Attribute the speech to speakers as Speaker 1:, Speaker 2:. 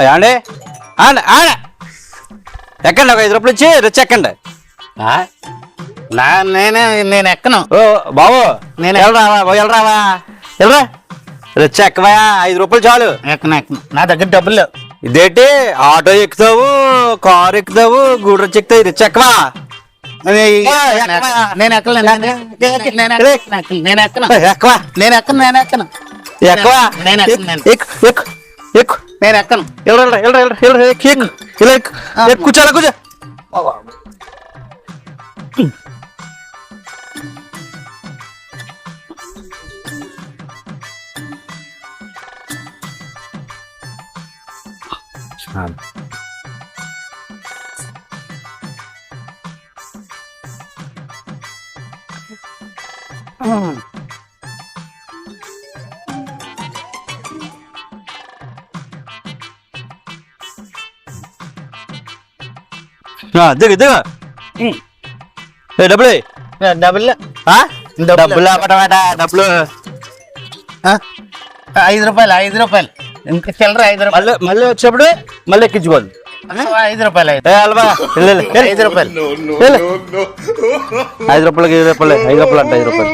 Speaker 1: అండి ఎక్కండి ఒక 5 రూపాయలు ఇచ్చి రిచ్ ఎక్కండి.
Speaker 2: నేను ఎక్కను.
Speaker 1: ఓ బాబు
Speaker 2: నేను
Speaker 1: వెళ్ళరావా రిచ్ ఎక్కవా, 5 రూపాయలు చాలు.
Speaker 2: ఎక్కను నా దగ్గర డబ్బులు లేవు.
Speaker 1: ఇదేంటి ఆటో ఎక్కుతావు, కారు ఎక్కుతావు, గూడ్రచ్చి ఎక్కుతావు, రిచ్ ఎక్కవా?
Speaker 2: నేను ఎక్కను.
Speaker 1: కూర్చోాలా కూర్చో. దిగు డబ్బులు
Speaker 2: డబ్బులు
Speaker 1: డబ్బులు డబ్బులు
Speaker 2: 5 రూపాయలు ఇంకా చిల్లర 5 రూపాయలు.
Speaker 1: మళ్ళీ వచ్చేప్పుడు మళ్ళీ ఎక్కించుకోవాలి.
Speaker 2: 5 రూపాయలు
Speaker 1: 5 రూపాయలు
Speaker 2: 5 రూపాయలు
Speaker 1: 5 రూపాయలకి 5 రూపాయలు 5 రూపాయలు అంట 5 రూపాయలు.